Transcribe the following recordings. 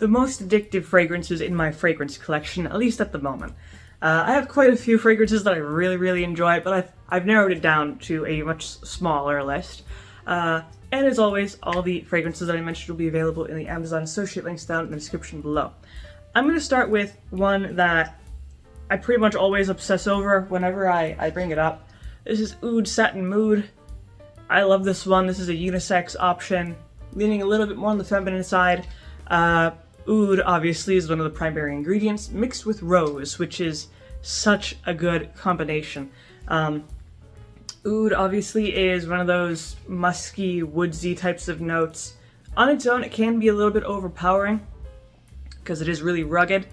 the most addictive fragrances in my fragrance collection, at least at the moment. I have quite a few fragrances that I really enjoy, but I've narrowed it down to a much smaller list. And as always, all the fragrances that I mentioned will be available in the Amazon associate links down in the description below. I'm going to start with one that I pretty much always obsess over whenever I bring it up. This is Oud Satin Mood. I love this one. This is a unisex option, leaning a little bit more on the feminine side. Oud obviously is one of the primary ingredients, mixed with rose, which is such a good combination. Oud obviously is one of those musky, woodsy types of notes. On its own, it can be a little bit overpowering because it is really rugged.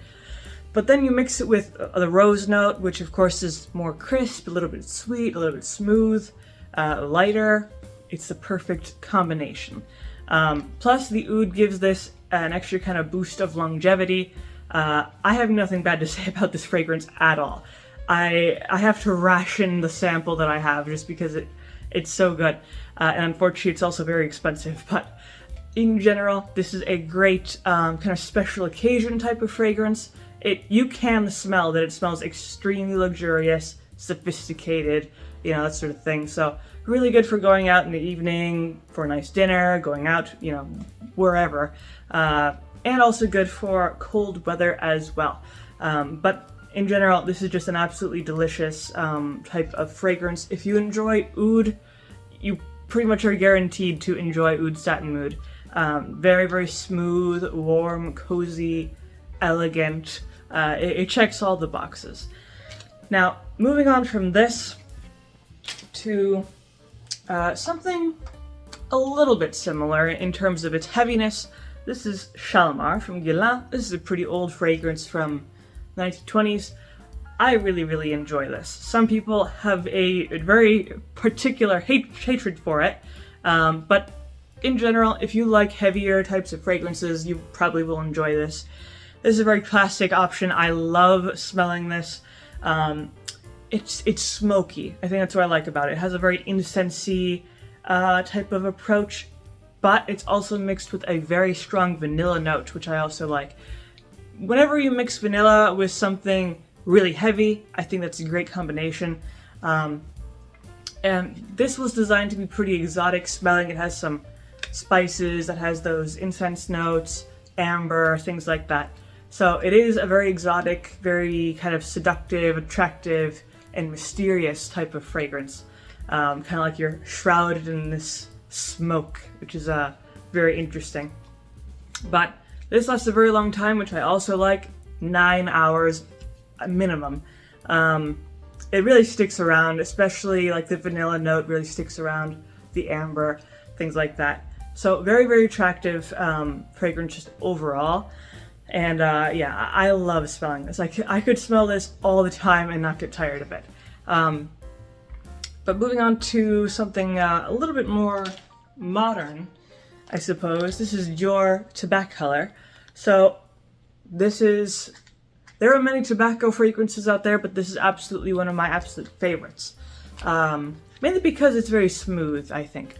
But then you mix it with the rose note, which of course is more crisp, a little bit sweet, a little bit smooth, lighter. It's the perfect combination. Plus, the Oud gives this an extra kind of boost of longevity. I have nothing bad to say about this fragrance at all. I have to ration the sample that I have just because it's so good. And unfortunately, it's also very expensive. But in general, this is a great kind of special occasion type of fragrance. You can smell that it smells extremely luxurious, sophisticated, you know, that sort of thing. So really good for going out in the evening, for a nice dinner, going out, you know, wherever. And also good for cold weather as well. But in general, this is just an absolutely delicious type of fragrance. If you enjoy Oud, you pretty much are guaranteed to enjoy Oud Satin Mood. Very smooth, warm, cozy, elegant. It checks all the boxes. Now, moving on from this to something a little bit similar in terms of its heaviness. This is Shalomar from Guerlain. This is a pretty old fragrance from the 1920s. I really enjoy this. Some people have a very particular hatred for it, but in general, if you like heavier types of fragrances, you probably will enjoy this. This is a very classic option. I love smelling this. It's smoky. I think that's what I like about it. It has a very incensey type of approach, but it's also mixed with a very strong vanilla note, which I also like. Whenever you mix vanilla with something really heavy, I think that's a great combination. And this was designed to be pretty exotic smelling. It has some spices, it has those incense notes, amber, things like that. So it is a very exotic, very kind of seductive, attractive, and mysterious type of fragrance. Kind of like you're shrouded in this smoke, which is very interesting. But this lasts a very long time, which I also like, 9 hours minimum. It really sticks around, especially like the vanilla note really sticks around, the amber, things like that. So very attractive fragrance just overall. And yeah, I love smelling this. I could smell this all the time and not get tired of it. But moving on to something a little bit more modern, I suppose. This is Dior Tobacco Color. So there are many tobacco fragrances out there, but this is absolutely one of my absolute favorites. Mainly because it's very smooth, I think.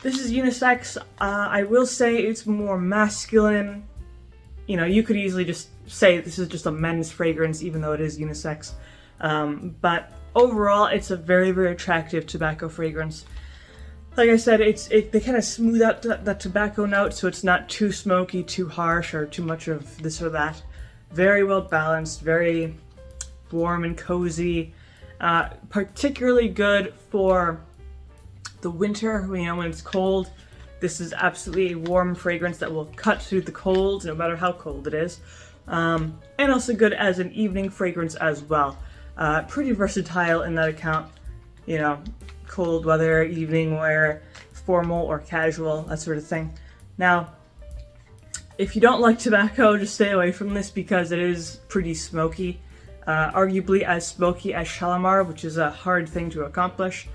This is unisex. I will say it's more masculine. You know, you could easily just say this is just a men's fragrance, even though it is unisex. But overall, it's a very attractive tobacco fragrance. Like I said, they kind of smooth out that tobacco note, so it's not too smoky, too harsh, or too much of this or that. Very well balanced, very warm and cozy. Particularly good for the winter, you know, when it's cold. This is absolutely a warm fragrance that will cut through the cold, no matter how cold it is. And also good as an evening fragrance as well. Pretty versatile in that account. You know, cold weather, evening wear, formal or casual, that sort of thing. Now, if you don't like tobacco, just stay away from this because it is pretty smoky. Arguably as smoky as Shalomar, which is a hard thing to accomplish.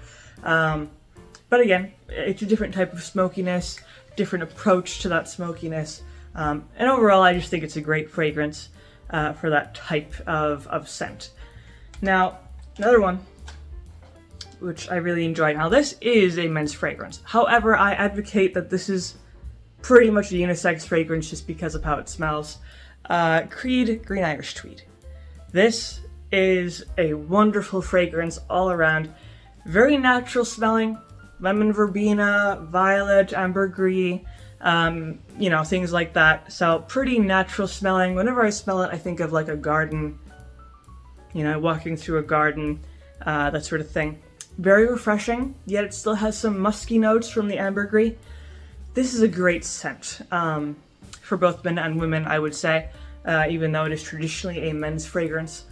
But again, it's a different type of smokiness, different approach to that smokiness. And overall, I just think it's a great fragrance for that type of scent. Now, another one, which I really enjoy. Now, this is a men's fragrance. However, I advocate that this is pretty much a unisex fragrance just because of how it smells. Creed Green Irish Tweed. This is a wonderful fragrance all around. Very natural smelling. Lemon verbena, violet, ambergris, things like that. So pretty natural smelling. Whenever I smell it, I think of like a garden, walking through a garden, that sort of thing. Very refreshing, yet it still has some musky notes from the ambergris. This is a great scent for both men and women, I would say, even though it is traditionally a men's fragrance.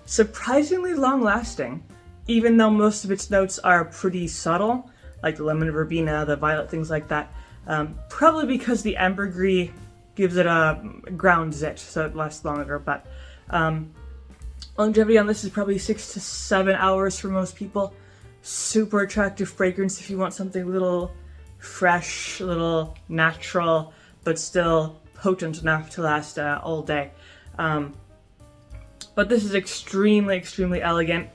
Surprisingly long-lasting, even though most of its notes are pretty subtle, like the lemon verbena, the violet, things like that. Probably because the ambergris gives it a grounds it, so it lasts longer. But longevity on this is probably 6 to 7 hours for most people. Super attractive fragrance if you want something a little fresh, a little natural, but still potent enough to last all day. But this is extremely, extremely elegant.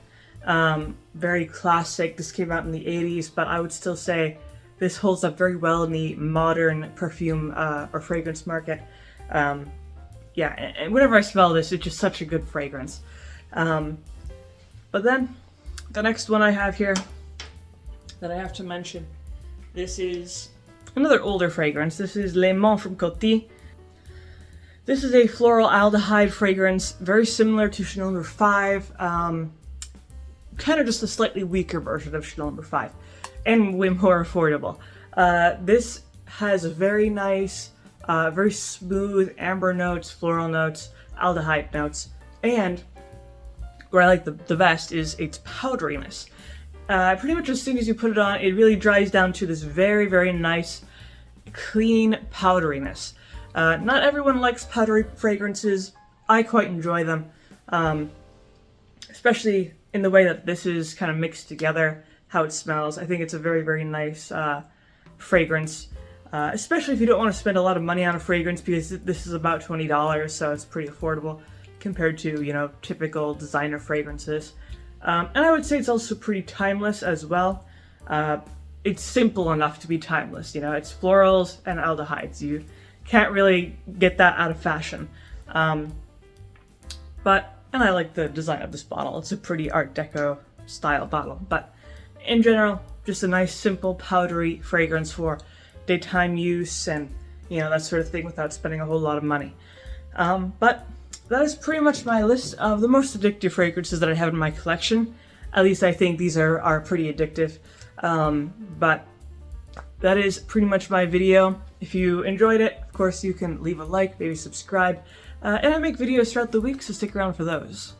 Very classic. This came out in the 80s, but I would still say this holds up very well in the modern perfume or fragrance market. And whenever I smell this, it's just such a good fragrance. But then, the next one I have here that I have to mention, this is another older fragrance. This is Les Mans from Coty. This is a floral aldehyde fragrance, very similar to Chanel No. 5. Kind of just a slightly weaker version of Chanel No. 5. And way more affordable. This has a very nice, very smooth amber notes, floral notes, aldehyde notes. And where I like the best is its powderiness. Pretty much as soon as you put it on, it really dries down to this very, very nice, clean powderiness. Not everyone likes powdery fragrances. I quite enjoy them, especially in the way that this is kind of mixed together, how it smells. I think it's a very, very nice fragrance, especially if you don't want to spend a lot of money on a fragrance, because this is about $20, so it's pretty affordable compared to, typical designer fragrances. And I would say it's also pretty timeless as well. It's simple enough to be timeless, it's florals and aldehydes. You can't really get that out of fashion. And I like the design of this bottle. It's a pretty Art Deco style bottle. But in general, just a nice, simple, powdery fragrance for daytime use and, that sort of thing without spending a whole lot of money. But that is pretty much my list of the most addictive fragrances that I have in my collection. At least I think these are pretty addictive. But that is pretty much my video. If you enjoyed it, of course, you can leave a like, maybe subscribe. And I make videos throughout the week, so stick around for those.